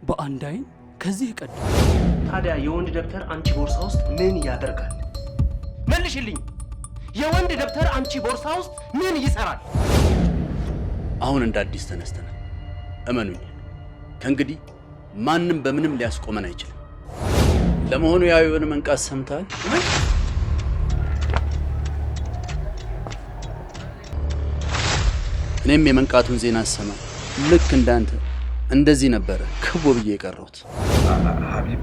በአንድ አይን ከዚህ ቀደም ታዲያ የወንድ ደብተር አንቺ ቦርሳ ውስጥ ምን ያደርጋል? መልሽልኝ። የወንድ ደብተር አንቺ ቦርሳ ውስጥ ምን ይሰራል? አሁን እንደ አዲስ ተነስተናል። እመኑኝ፣ ከእንግዲህ ማንም በምንም ሊያስቆመን አይችልም። ለመሆኑ ያው የሆነ መንቃት ሰምተሃል? እኔም የመንቃቱን ዜና ሰማ ልክ እንዳንተ እንደዚህ ነበረ ክቦ ብዬ የቀረሁት። ሀቢብ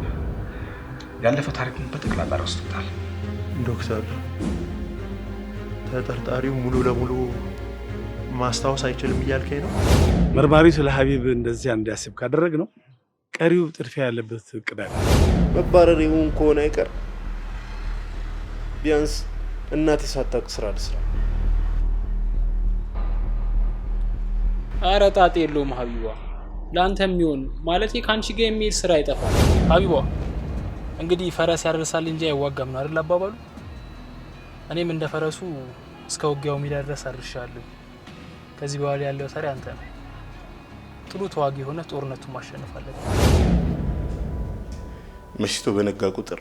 ያለፈ ታሪኩን በጠቅላላ ረስቶታል። ዶክተር ተጠርጣሪው ሙሉ ለሙሉ ማስታወስ አይችልም እያልከኝ ነው? መርማሪ ስለ ሀቢብ እንደዚያ እንዲያስብ ካደረግ ነው ቀሪው ጥድፊያ ያለበት እቅድ አለ። መባረር ይሁን ከሆነ አይቀር ቢያንስ እናቴ ሳታውቅ ስራ ልስራ። ኧረ ጣጣ የለውም ሀቢባ፣ ለአንተ የሚሆን ማለቴ ከአንቺ ጋር የሚሄድ ስራ አይጠፋም። ሀቢባ እንግዲህ ፈረስ ያደርሳል እንጂ አይዋጋም ነው አይደል አባባሉ? እኔም እንደ ፈረሱ እስከ ውጊያው ሜዳ ድረስ አድርሻለሁ። ከዚህ በኋላ ያለው ተሪ አንተ ነው። ጥሩ ተዋጊ ሆነ ጦርነቱን ማሸነፍ አለብህ። መሽቶ በነጋ ቁጥር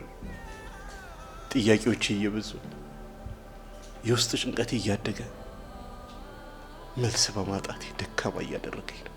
ጥያቄዎች እየበዙ የውስጥ ጭንቀት እያደገ መልስ በማጣት ደካማ እያደረገኝ ነው።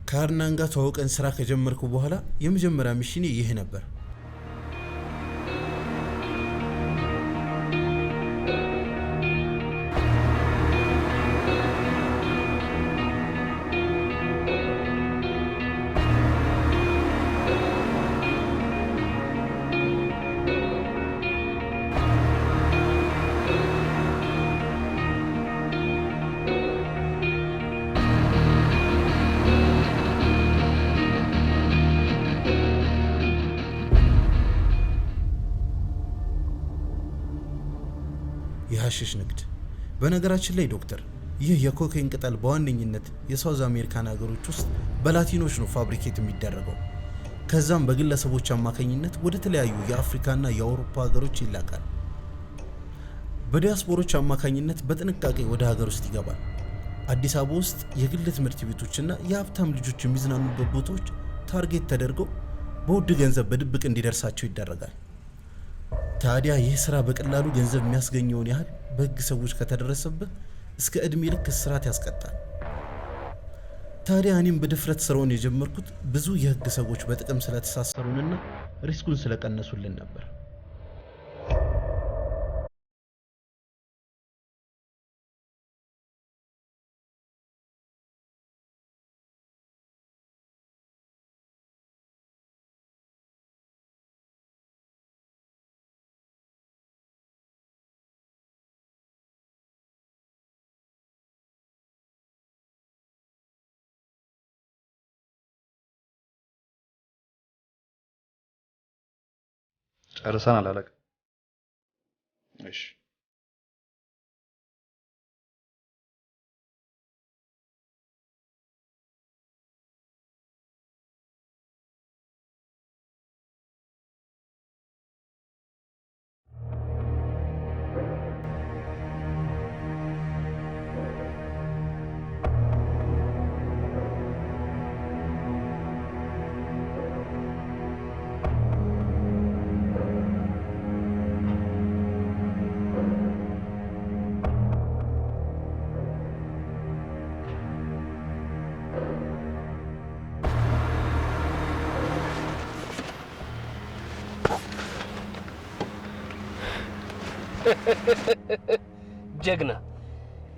ከአድናን ጋር ተዋውቀን ስራ ከጀመርኩ በኋላ የመጀመሪያ ሚሽኔ ይሄ ነበር። የሐሽሽ ንግድ። በነገራችን ላይ ዶክተር፣ ይህ የኮኬን ቅጠል በዋነኝነት የሳውዝ አሜሪካን ሀገሮች ውስጥ በላቲኖች ነው ፋብሪኬት የሚደረገው። ከዛም በግለሰቦች አማካኝነት ወደ ተለያዩ የአፍሪካና የአውሮፓ ሀገሮች ይላካል። በዲያስፖሮች አማካኝነት በጥንቃቄ ወደ ሀገር ውስጥ ይገባል። አዲስ አበባ ውስጥ የግል ትምህርት ቤቶችና የሀብታም ልጆች የሚዝናኑበት ቦታዎች ታርጌት ተደርገው በውድ ገንዘብ በድብቅ እንዲደርሳቸው ይደረጋል። ታዲያ ይህ ስራ በቀላሉ ገንዘብ የሚያስገኘውን ያህል በህግ ሰዎች ከተደረሰበት እስከ እድሜ ልክ እስራት ያስቀጣል። ታዲያ እኔም በድፍረት ስራውን የጀመርኩት ብዙ የህግ ሰዎች በጥቅም ስለተሳሰሩንና ሪስኩን ስለቀነሱልን ነበር። ጨርሰናል አለቃ። እሺ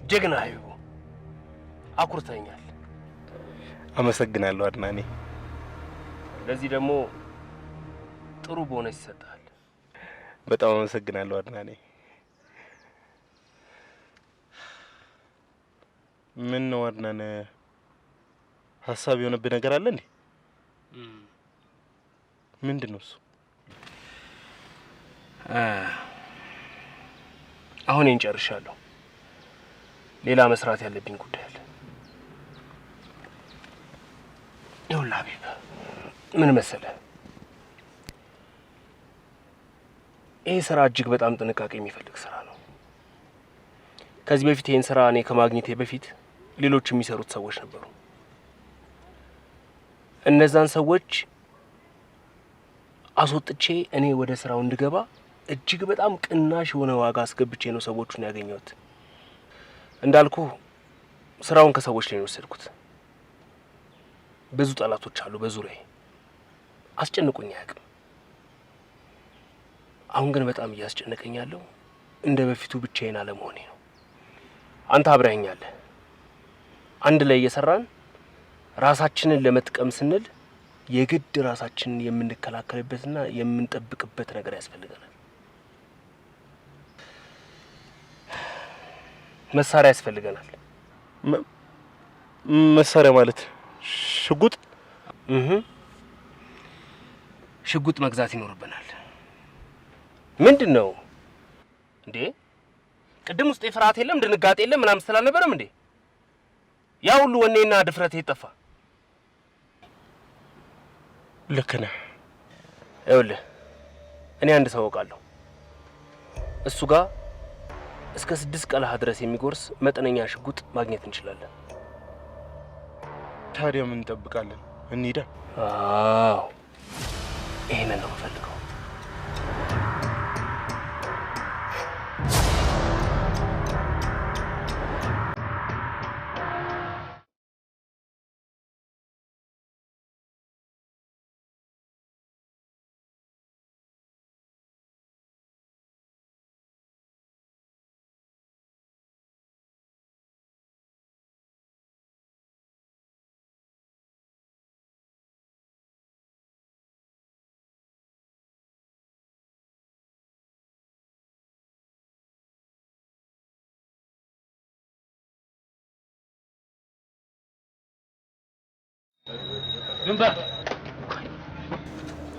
ጀግና ሀቢቡ አኩርተኛል። አመሰግናለሁ አድናኔ። ለዚህ ደግሞ ጥሩ ቦነስ ይሰጣል። በጣም አመሰግናለሁ አድናኔ። ምን ነው አድናኔ፣ ሀሳብ የሆነብህ ነገር አለ እንዴ? ምንድነው እሱ? አሁን እንጨርሻለሁ። ሌላ መስራት ያለብኝ ጉዳይ አለ። ይኸውልህ ሀቢብ፣ ምን መሰለህ፣ ይህ ስራ እጅግ በጣም ጥንቃቄ የሚፈልግ ስራ ነው። ከዚህ በፊት ይህን ስራ እኔ ከማግኘቴ በፊት ሌሎች የሚሰሩት ሰዎች ነበሩ። እነዛን ሰዎች አስወጥቼ እኔ ወደ ስራው እንድገባ እጅግ በጣም ቅናሽ የሆነ ዋጋ አስገብቼ ነው ሰዎቹን ያገኘሁት። እንዳልኩ ስራውን ከሰዎች ላይ ነው የወሰድኩት። ብዙ ጠላቶች አሉ በዙሪያዬ፣ አስጨንቁኝ አያውቅም። አሁን ግን በጣም እያስጨነቀኝ ያለው እንደ በፊቱ ብቻዬን አለመሆኔ ነው። አንተ አብረኸኛለህ። አንድ ላይ እየሰራን ራሳችንን ለመጥቀም ስንል የግድ ራሳችንን የምንከላከልበትና የምንጠብቅበት ነገር ያስፈልገናል። መሳሪያ ያስፈልገናል። መሳሪያ ማለት ሽጉጥ? ሽጉጥ መግዛት ይኖርብናል። ምንድን ነው እንዴ? ቅድም ውስጥ ፍርሃት የለም ድንጋጤ የለም ምናምን ስላልነበረም እንዴ? ያ ሁሉ ወኔና ድፍረት የጠፋ? ልክ ነህ። ይኸውልህ እኔ አንድ ሰው አውቃለሁ። እሱ ጋር እስከ 6 ቀለሃ ድረስ የሚጎርስ መጠነኛ ሽጉጥ ማግኘት እንችላለን። ታዲያ ምን እንጠብቃለን? እንሂዳ። አዎ ይሄንን ነው የምፈልገው።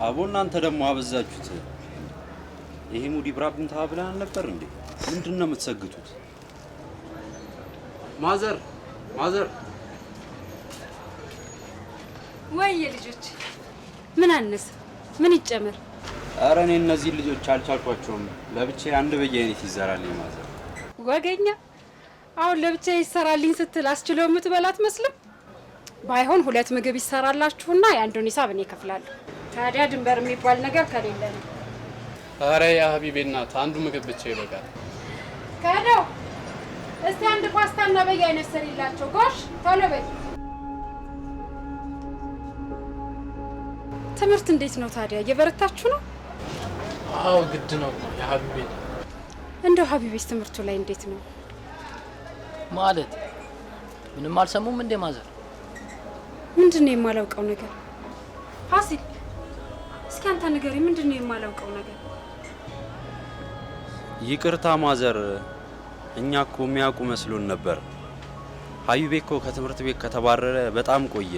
አቦ እናንተ ደግሞ አበዛችሁት። ይሄ ሙዲ ብራብን ታብላን ነበር እንዴ? ምንድነው የምትሰግቱት? ማዘር ወይ ልጆች ምን አነሰ? ምን ይጨመር? ኧረ እኔ እነዚህ ልጆች አልቻልኳቸውም። ለብቻዬ አንድ በየአይነት ይዘራልኝ ማዘር። ወገኛ አሁን ለብቻዬ ይሰራልኝ ስትል አስችሎ የምትበላት መስልም። ባይሆን 2 ምግብ ይሰራላችሁና የአንዱን ሂሳብ እኔ እከፍላለሁ። ታዲያ ድንበር የሚባል ነገር ከሌለ ነው። ኧረ ያ ሀቢቤ እናት አንዱ ምግብ ብቻ ይበቃል። ከደው እስቲ አንድ ፓስታና በየአይነት ሰሪላቸው። ጎሽ ቶሎ በይ። ትምህርት እንዴት ነው ታዲያ? እየበረታችሁ ነው? አዎ ግድ ነው የሀቢቤ። እንደው ሀቢቤስ ትምህርቱ ላይ እንዴት ነው ማለት? ምንም አልሰሙም እንዴ ማዘር? ምንድነው የማላውቀው ነገር? ፋሲል እስኪ አንተ ንገሪ፣ ምንድነው የማላውቀው ነገር? ይቅርታ ማዘር፣ እኛ እኮ የሚያውቁ መስሎን ነበር። ሀቢቤ እኮ ከትምህርት ቤት ከተባረረ በጣም ቆየ።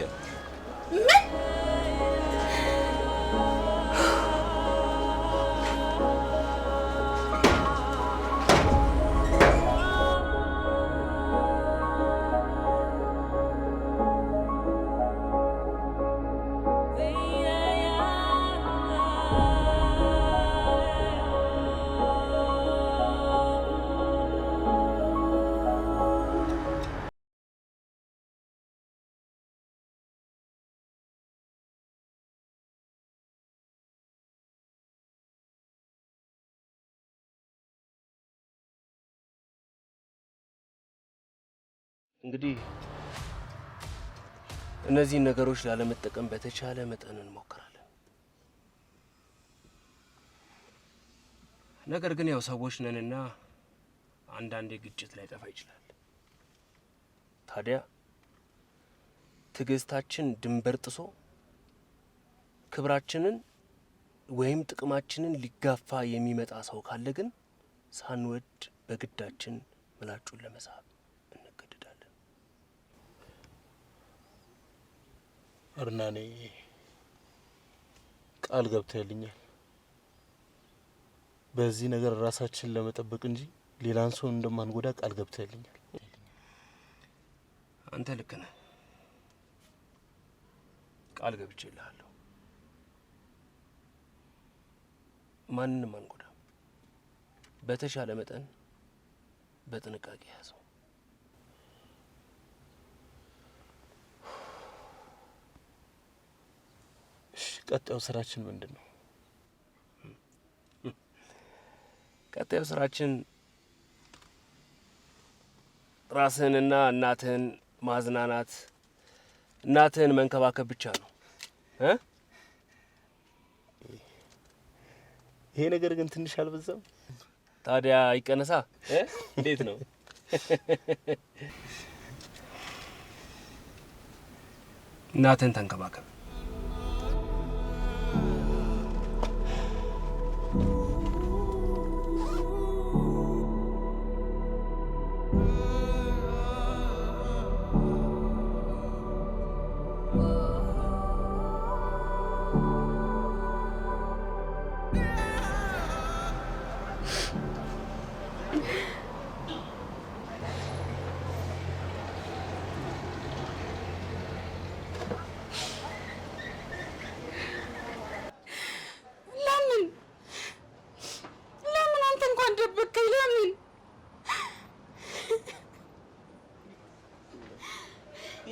እንግዲህ እነዚህ ነገሮች ላለመጠቀም በተቻለ መጠን እንሞክራለን። ነገር ግን ያው ሰዎች ነንና አንዳንዴ ግጭት ላይ ጠፋ ይችላል። ታዲያ ትዕግስታችን ድንበር ጥሶ ክብራችንን ወይም ጥቅማችንን ሊጋፋ የሚመጣ ሰው ካለ ግን ሳንወድ በግዳችን ምላጩን ለመሳብ እርናኔ ቃል ገብተህልኛል። በዚህ ነገር ራሳችንን ለመጠበቅ እንጂ ሌላን ሰው እንደማንጎዳ ቃል ገብተህልኛል። አንተ ልክ ነህ። ቃል ገብቼልሃለሁ። ማንንም አንጎዳም። በተሻለ መጠን በጥንቃቄ ያዘው። ቀጣዩ ስራችን ምንድን ነው? ቀጣዩ ስራችን ራስህንና እናትህን ማዝናናት፣ እናትህን መንከባከብ ብቻ ነው። ይሄ ነገር ግን ትንሽ አልበዛም? ታዲያ ይቀነሳ። እንዴት ነው? እናትህን ተንከባከብ።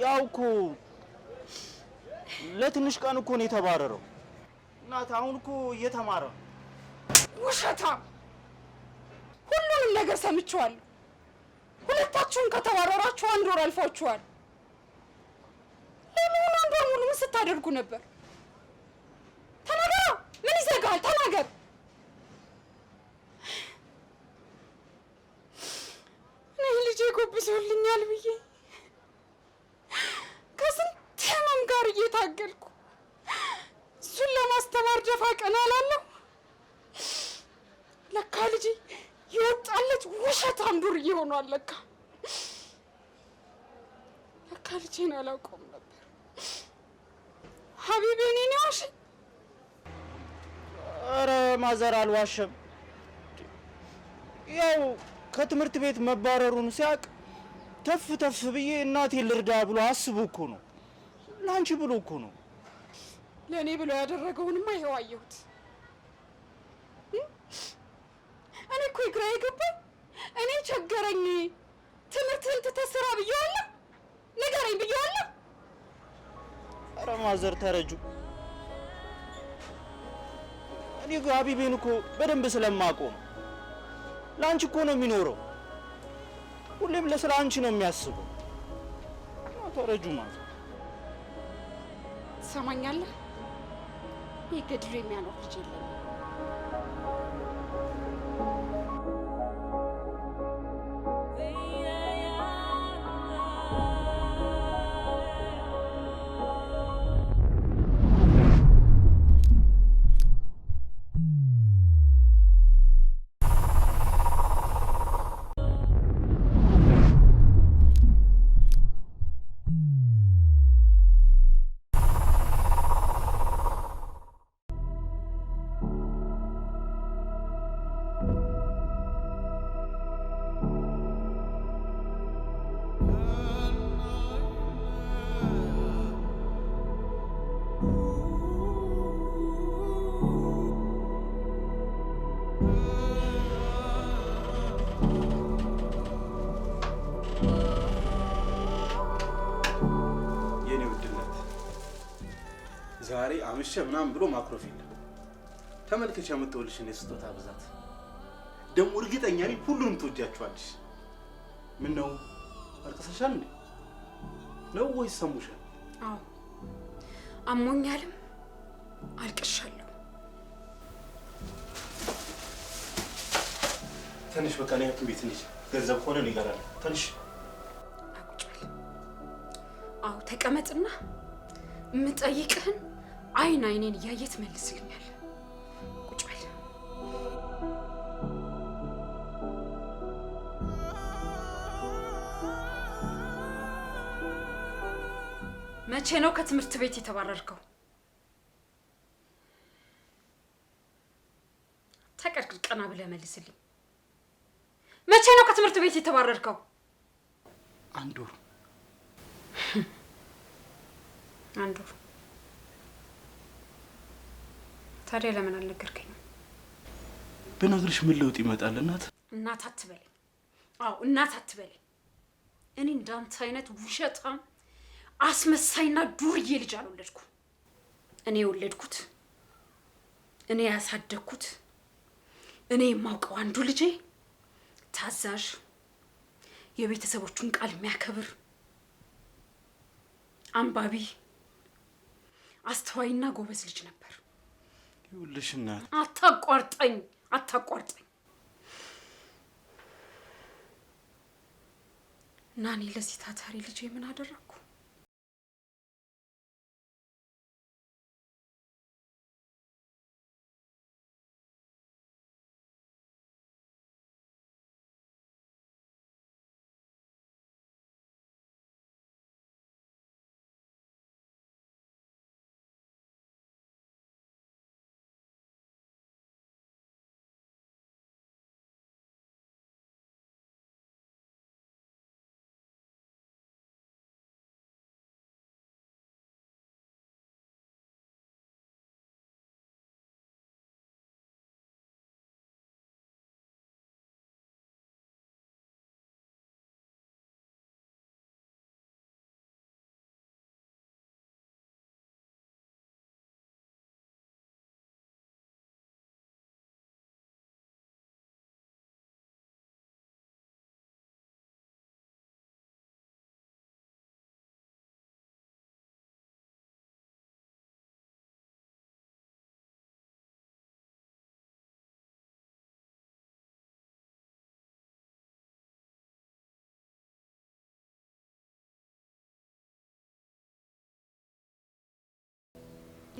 ያው እኮ ለትንሽ ቀን እኮ ነው የተባረረው። እናት አሁን እኮ እየተማረ ነው። ውሸታም! ሁሉንም ነገር ሰምቼዋለሁ። ሁለታችሁም ከተባረራችሁ 1 ወር አልፏችኋል። ለምን 1 ወር ሙሉ ምን ስታደርጉ ነበር? ተናገር! ምን ይዘጋል? ተናገር! እኔ ልጄ ጎብሶልኛል ብዬ ከስንት ህመም ጋር እየታገልኩ እሱን ለማስተማር ደፋ ቀና እላለሁ። ለካ ልጄ የወጣለት ውሸታም ዱርዬ ሆኗል። ለካ ልጄን አላውቀውም ነበር። ሀቢቤ እኔን ዋሸኝ። ኧረ ማዘር አልዋሸም። ያው ከትምህርት ቤት መባረሩን ሲያቅ ተፍ ተፍ ብዬ እናቴ ልርዳ ብሎ አስቡ እኮ ነው። ላንቺ ብሎ እኮ ነው። ለኔ ብሎ ያደረገውንማ ይሄው አየሁት። እኔ እኮ ግራ የገባኝ እኔ ቸገረኝ ትምህርትህን ትተህ ስራ ብየዋለሁ፣ ንገረኝ ብየዋለሁ። ኧረ ማዘር ተረጁ። እኔ ሀቢቤን እኮ በደንብ ስለማውቀው ነው። ለአንቺ እኮ ነው የሚኖረው። ሁሌም ለስለ አንቺ ነው የሚያስበው። ተረጁ ማዘር ትሰማኛለህ? ይህ ገድሎ የሚያኖር ልጅ የለም። ዛሬ አምሼ ምናምን ብሎ ማክሮፍ የለም። ተመልከች ያመጣሁልሽን የስጦታ ብዛት። ደግሞ እርግጠኛ ነኝ ሁሉንም ትወጃቸዋለሽ። ምን ነው አልቀሰሻል እንዴ? ነው ወይስ ሰሙሻል? አዎ አሞኛልም አልቅሻለሁ። ትንሽ በቃ ነው ያቱ ቤት እንጂ ገንዘብ ሆነ ይገራል። ትንሽ አቁጭል። አዎ ተቀመጥና የምጠይቅህን አይን አይኔን እያየህ ትመልስልኛለህ። ቁጭ በል። መቼ ነው ከትምህርት ቤት የተባረርከው? ተቀርቅር ቀና ብለህ መልስልኝ። መቼ ነው ከትምህርት ቤት የተባረርከው? አንድ ወር። አንድ ወር። ታዲያ ለምን አልነገርከኝም? በነገርሽ ምን ለውጥ ይመጣል? እናት አትበለኝ። አዎ እናት አትበለኝ። እኔ እንዳንተ አይነት ውሸታም አስመሳይና ዱርዬ ልጅ አልወለድኩም። እኔ የወለድኩት እኔ ያሳደግኩት እኔ የማውቀው አንዱ ልጄ ታዛዥ፣ የቤተሰቦቹን ቃል የሚያከብር፣ አንባቢ፣ አስተዋይና ጎበዝ ልጅ ነበር። ይኸውልሽ እናት፣ አታቋርጠኝ። እና እኔ ለዚህ ታታሪ ልጄ ምን አደረግኩ?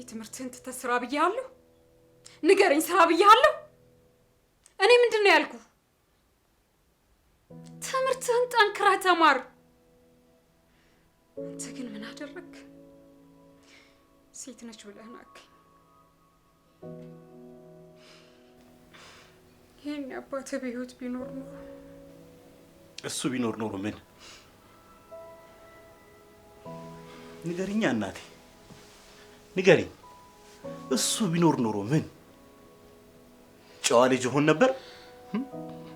ትምህርትህን ትተህ ስራ ብያለሁ? ንገረኝ፣ ስራ ብያለሁ? እኔ ምንድን ነው ያልኩህ? ትምህርትህን ጠንክረህ ተማር። አንተ ግን ምን አደረግ? ሴት ነች ብለህ ናከኝ። ይሄን አባቴ በህይወት ቢኖር ነው እሱ ቢኖር ኖሮ ምን ንገሪኛ እናቴ ንገሪኝ እሱ ቢኖር ኖሮ ምን ጨዋ ልጅ ሆን ነበር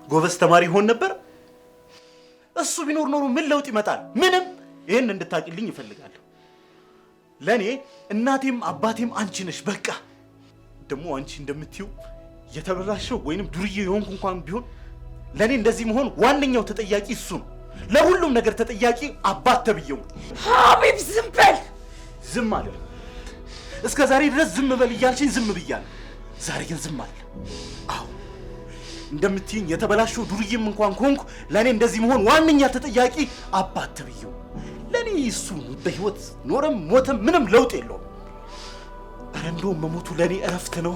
ጎበዝ ተማሪ ሆን ነበር እሱ ቢኖር ኖሮ ምን ለውጥ ይመጣል ምንም ይሄን እንድታቂልኝ ይፈልጋል ለኔ እናቴም አባቴም አንቺ ነሽ በቃ ደሞ አንቺ እንደምትዩ የተበላሸው ወይንም ዱርዬ የሆንኩ እንኳን ቢሆን ለኔ እንደዚህ መሆን ዋንኛው ተጠያቂ እሱ ነው ለሁሉም ነገር ተጠያቂ አባት ተብየው ሀቢብ ዝም በል ዝም አለ እስከ ዛሬ ድረስ ዝም በል እያልሽኝ ዝም ብያለሁ ዛሬ ግን ዝም አለ አዎ እንደምትይኝ የተበላሸው ዱርዬም እንኳን ኮንኩ ለኔ እንደዚህ መሆን ዋንኛ ተጠያቂ አባት ተብየው ለኔ እሱ በህይወት ኖረም ሞተም ምንም ለውጥ የለውም አረ እንደው መሞቱ ለኔ እረፍት ነው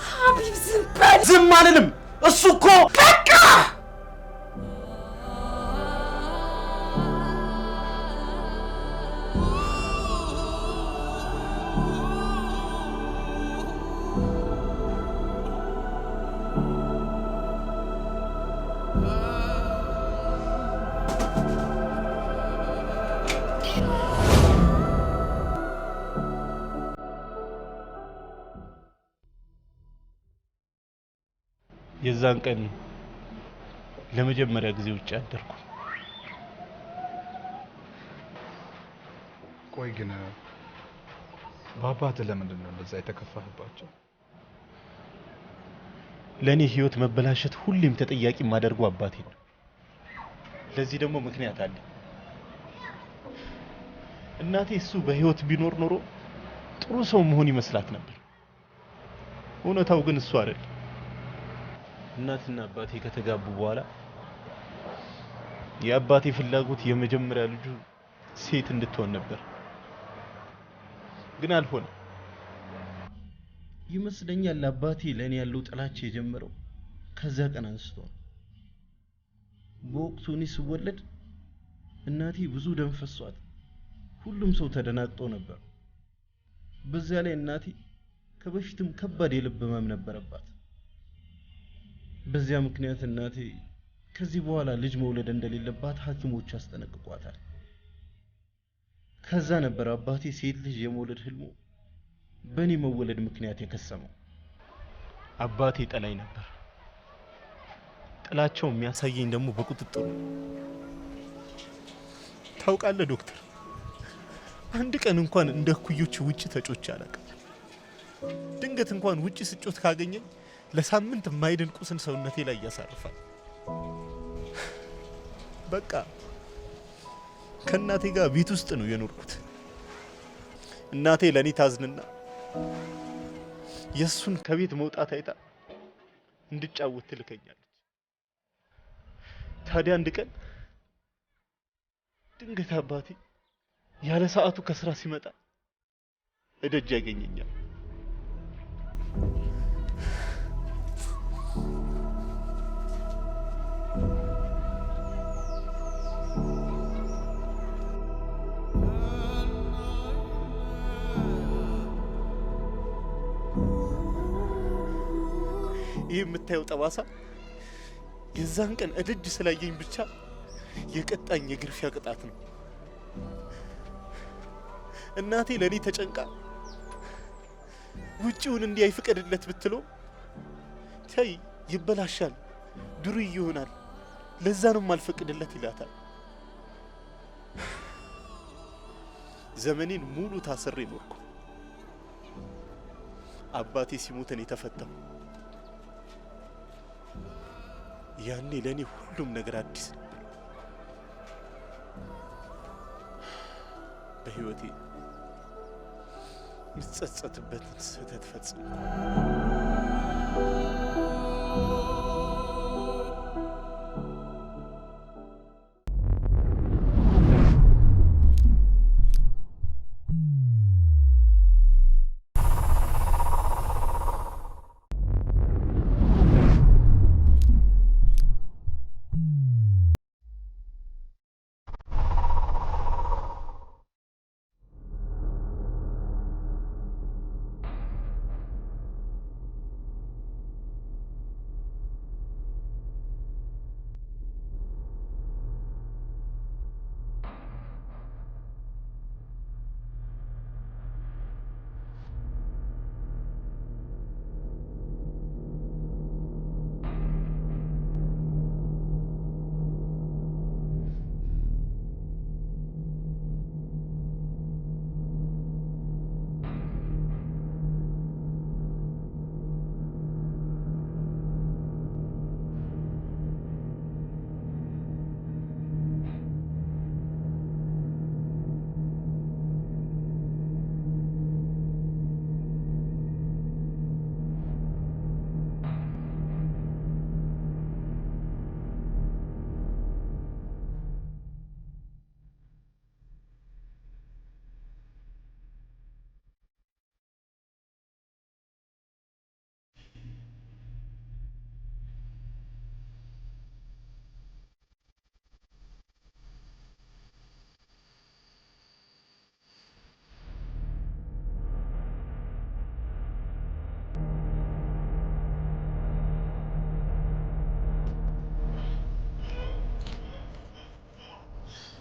ሀቢብ ዝም በል ዝም አልልም እሱ እኮ በቃ የዛን ቀን ለመጀመሪያ ጊዜ ውጭ አደርኩ ቆይ ግን በአባትህ ለምንድን ነው እንደዛ የተከፋህባቸው ለኔ ህይወት መበላሸት ሁሌም ተጠያቂ ማደርገው አባቴ ነው ለዚህ ደግሞ ምክንያት አለ እናቴ እሱ በህይወት ቢኖር ኖሮ ጥሩ ሰው መሆን ይመስላት ነበር እውነታው ግን እሱ አይደል እናትና አባቴ ከተጋቡ በኋላ የአባቴ ፍላጎት የመጀመሪያ ልጁ ሴት እንድትሆን ነበር ግን አልሆነ ይመስለኛል አባቴ ለኔ ያለው ጥላቻ የጀመረው ከዛ ቀን አንስቶ በወቅቱ እኔ ስወለድ እናቴ ብዙ ደም ፈሷት ሁሉም ሰው ተደናግጦ ነበር በዚያ ላይ እናቴ ከበፊትም ከባድ የልብ ህመም ነበረባት በዚያ ምክንያት እናቴ ከዚህ በኋላ ልጅ መውለድ እንደሌለባት ሐኪሞች አስጠነቅቋታል ከዛ ነበር አባቴ ሴት ልጅ የመውለድ ህልሙ በኔ መወለድ ምክንያት የከሰመው አባቴ ጠላኝ ነበር ጥላቸው የሚያሳየኝ ደግሞ በቁጥጥሩ ታውቃለህ ዶክተር አንድ ቀን እንኳን እንደ ኩዮች ውጪ ተጮች አላውቅም ድንገት እንኳን ውጪ ስጮት ካገኘኝ ለሳምንት የማይድን ቁስን ሰውነቴ ላይ ያሳርፋል በቃ ከእናቴ ጋር ቤት ውስጥ ነው የኖርኩት እናቴ ለኔ ታዝንና የሱን ከቤት መውጣት አይታ እንድጫወት ትልከኛለች ታዲያ አንድ ቀን ድንገት አባቴ ያለ ሰዓቱ ከስራ ሲመጣ እደጅ ያገኘኛል ይህ የምታየው ጠባሳ የዛን ቀን እድጅ ስላየኝ ብቻ የቀጣኝ የግርፊያ ቅጣት ነው እናቴ ለኔ ተጨንቃ ውጪውን እንዲያይ ፍቀድለት ብትለው ተይ ይበላሻል ዱርዬ ይሆናል ለዛ ነው ማልፈቅድለት ይላታል ዘመኔን ሙሉ ታስሬ ኖርኩ አባቴ ሲሞተን የተፈታው ያኔ ለኔ ሁሉም ነገር አዲስ ነበር በህይወቴ ምጸጸትበት ስህተት ፈጽሜ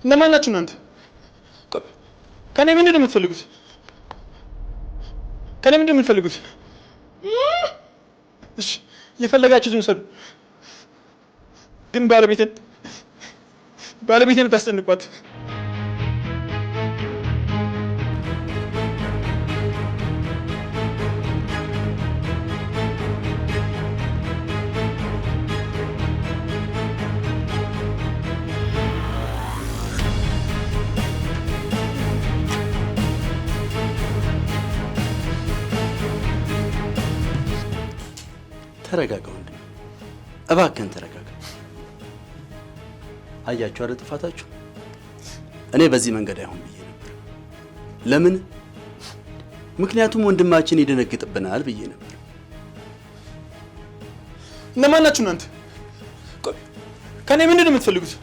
እነማን ናችሁ እናንተ? ከኔ ምንድን ነው የምትፈልጉት? ከኔ ምንድን ነው የምትፈልጉት? እሺ የፈለጋችሁትን ውሰዱ፣ ግን ባለቤቴን ታስጨንቋት። ተረጋጋ ወንድም፣ እባክህን ተረጋጋ። አያችሁ አይደል ጥፋታችሁ? እኔ በዚህ መንገድ አይሆን ብዬ ነበር። ለምን? ምክንያቱም ወንድማችን ይደነግጥብናል ብዬ ነበር። እነማን ናችሁ እናንተ? ከኔ ምንድን ነው የምትፈልጉት?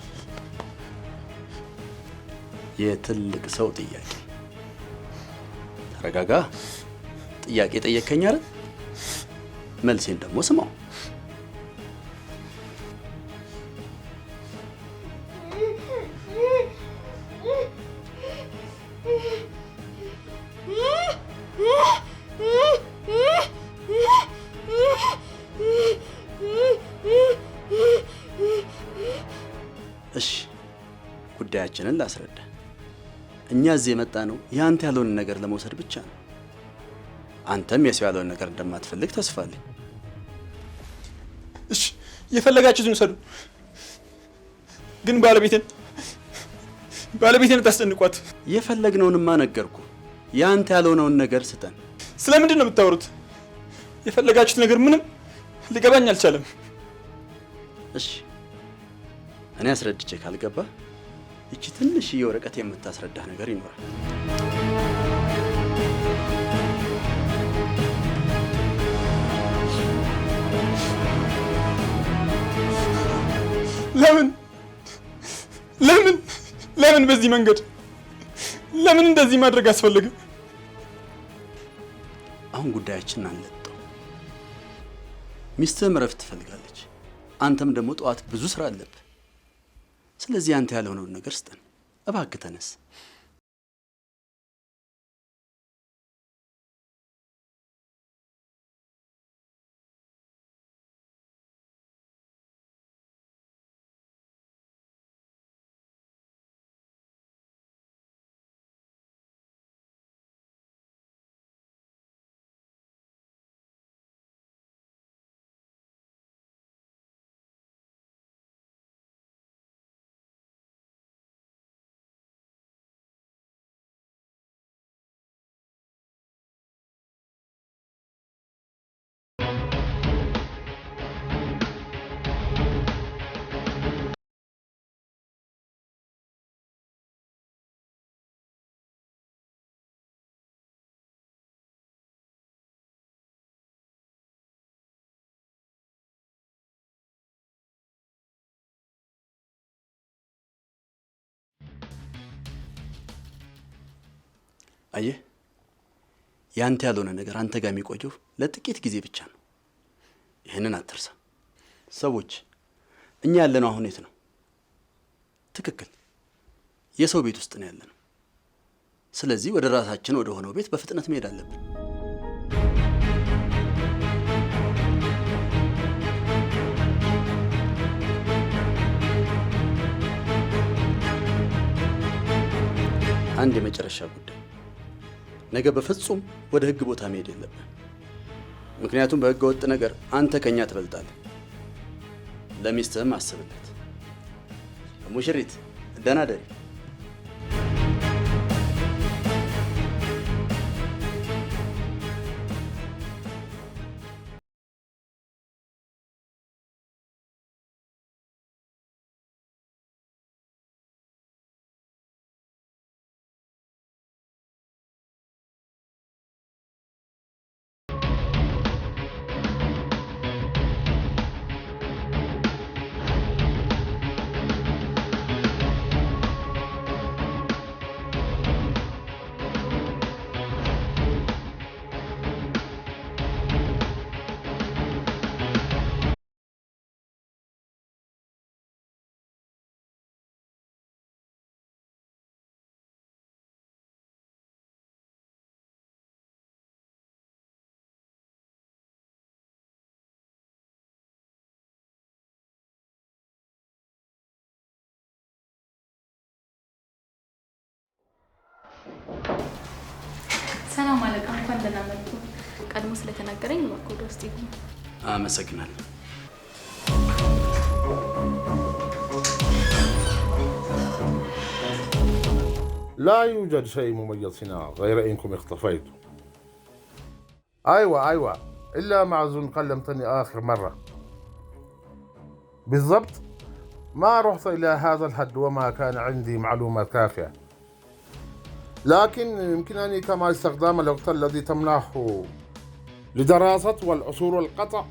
የትልቅ ሰው ጥያቄ። ተረጋጋ። ጥያቄ ጠየከኝ አይደል? መልሴን ደግሞ ስማው። እሺ ጉዳያችንን ላስረዳ። እኛ እዚህ የመጣ ነው ያንተ ያለውን ነገር ለመውሰድ ብቻ ነው። አንተም የሰው ያለውን ነገር እንደማትፈልግ ተስፋ አለኝ። እሺ የፈለጋችሁትን ውሰዱ፣ ግን ባለቤቴን ታስጨንቋት። የፈለግነውንማ ነገርኩ። ያንተ ያልሆነውን ነገር ስጠን። ስለምንድን ነው የምታወሩት? የፈለጋችሁት ነገር ምንም ሊገባኝ አልቻለም። እሺ እኔ አስረድቼ ካልገባ እቺ ትንሽዬ ወረቀት የምታስረዳህ ነገር ይኖራል። ለምን በዚህ መንገድ? ለምን እንደዚህ ማድረግ አስፈለገ? አሁን ጉዳያችንን አንለጠው። ሚስትህም እረፍት ትፈልጋለች፣ አንተም ደግሞ ጠዋት ብዙ ስራ አለብህ። ስለዚህ አንተ ያልሆነውን ነገር ስጠን እባክህ፣ ተነስ። አየህ፣ ያንተ ያልሆነ ነገር አንተ ጋር የሚቆየው ለጥቂት ጊዜ ብቻ ነው። ይህንን አትርሳ። ሰዎች እኛ ያለነው አሁን የት ነው? ትክክል፣ የሰው ቤት ውስጥ ነው ያለነው። ስለዚህ ወደ ራሳችን ወደ ሆነው ቤት በፍጥነት መሄድ አለብን። አንድ የመጨረሻ ጉዳይ፣ ነገ በፍጹም ወደ ህግ ቦታ መሄድ የለብን። ምክንያቱም በህገ ወጥ ነገር አንተ ከኛ ትበልጣለህ። ለሚስትህም አስብለት። ሙሽሪት ደህና ደሪ። እንኳን ደህና መጡ። ቀድሞ ስለተናገረኝ እባክዎ ወደ ውስጥ ይግቡ። አመሰግናለሁ። لا يوجد شيء مميز هنا غير انكم اختفيتوا. ايوه الا معزون كلمتني اخر مره. بالضبط ما رحت الى هذا الحد وما كان عندي معلومات كافيه. لكن يمكنني كما استخدام الوقت الذي تمنحه لدراسة والعثور والقطع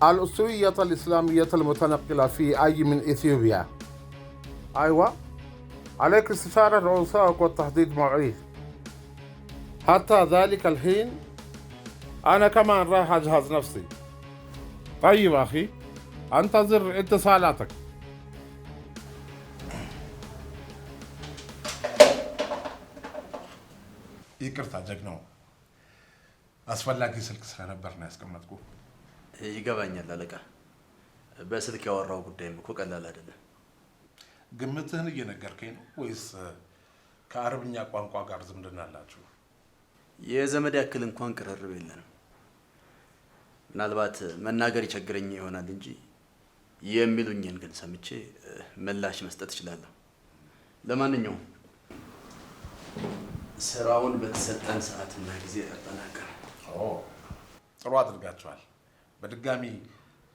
الأسرية الإسلامية المتنقلة في أي من إثيوبيا. أيوة عليك استشارة رؤسائك والتحديد موعد. حتى ذلك الحين أنا كمان راح أجهز نفسي. طيب أخي أنتظر اتصالاتك. ይቅርታ ጀግናው፣ አስፈላጊ ስልክ ስለነበር ነው ያስቀመጥኩ። ይገባኛል አለቃ። በስልክ ያወራው ጉዳይም እኮ ቀላል አይደለም። ግምትህን እየነገርከኝ ነው ወይስ ከአረብኛ ቋንቋ ጋር ዝምድና አላችሁ? የዘመድ ያክል እንኳን ቅርርብ የለንም። ምናልባት መናገር ይቸግረኝ ይሆናል እንጂ የሚሉኝን ግን ሰምቼ ምላሽ መስጠት እችላለሁ። ለማንኛውም ስራውን በተሰጠን ሰዓትና ጊዜ ተጠናቀረ። ጥሩ አድርጋችኋል። በድጋሚ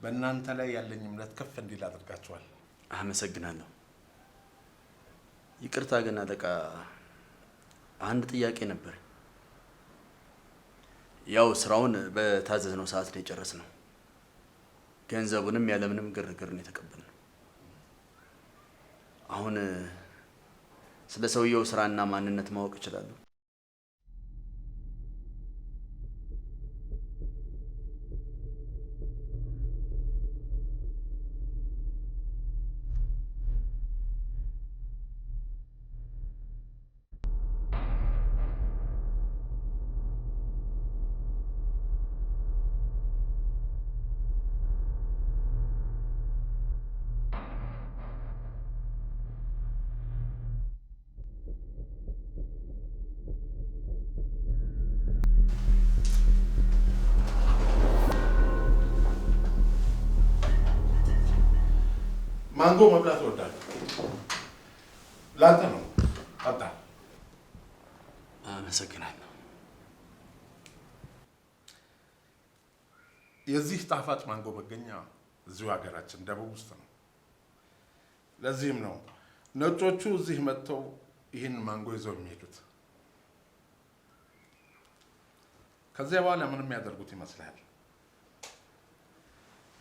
በእናንተ ላይ ያለኝ እምነት ከፍ እንዲል አድርጋችኋል። አመሰግናለሁ። ይቅርታ ግን አለቃ፣ አንድ ጥያቄ ነበር። ያው ስራውን በታዘዝነው ሰዓት ላይ ጨረስነው። ገንዘቡንም ያለምንም ግርግር ነው የተቀበልነው። አሁን ስለ ሰውየው ስራና ማንነት ማወቅ እችላለሁ? ማንጎ መብላት እወዳለሁ። ላንተ ነው። ጠጣ። አመሰግናለሁ። የዚህ ጣፋጭ ማንጎ መገኛ እዚሁ ሀገራችን ደቡብ ውስጥ ነው። ለዚህም ነው ነጮቹ እዚህ መጥተው ይህን ማንጎ ይዘው የሚሄዱት። ከዚያ በኋላ ምንም ያደርጉት ይመስላል?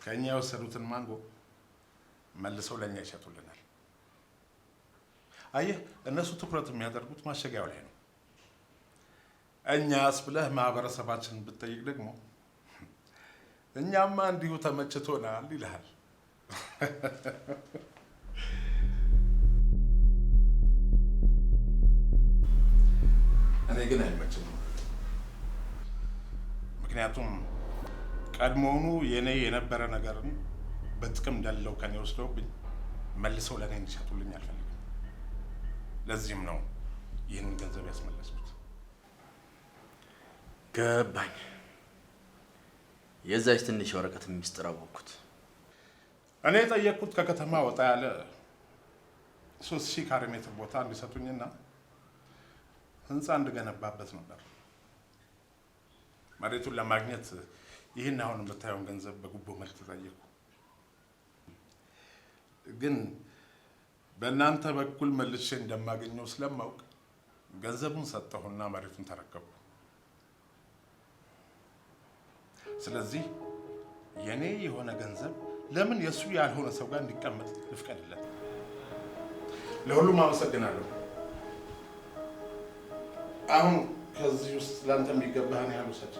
ከእኛ የወሰዱትን ማንጎ መልሰው ለኛ ይሸጡልናል። አየህ፣ እነሱ ትኩረት የሚያደርጉት ማሸጊያው ላይ ነው። እኛስ ብለህ ማህበረሰባችንን ብትጠይቅ ደግሞ እኛማ እንዲሁ ተመችቶናል ይልሃል። እኔ ግን አይመችም። ምክንያቱም ቀድሞውኑ የኔ የነበረ ነገርን በጥቅም ደልለው ከኔ ወስደውብኝ መልሰው ለኔ እንዲሸጡልኝ አልፈልግም። ለዚህም ነው ይህንን ገንዘብ ያስመለስኩት። ገባኝ። የዛች ትንሽ ወረቀት ሚስጥር አወቅኩት። እኔ የጠየቅኩት ከከተማ ወጣ ያለ 3000 ካሬ ሜትር ቦታ እንዲሰጡኝና ህንፃ እንድገነባበት ነበር። መሬቱን ለማግኘት ይህን አሁን የምታየውን ገንዘብ በጉቦ መልክ ተጠየቁ። ግን በእናንተ በኩል መልሼ እንደማገኘው ስለማውቅ ገንዘቡን ሰጠሁና መሬቱን ተረከቡ። ስለዚህ የኔ የሆነ ገንዘብ ለምን የሱ ያልሆነ ሰው ጋር እንዲቀመጥ ልፍቀድለት? ለሁሉም አመሰግናለሁ። አሁን ከዚህ ውስጥ ላንተ የሚገባህን ያህል ውሰድ።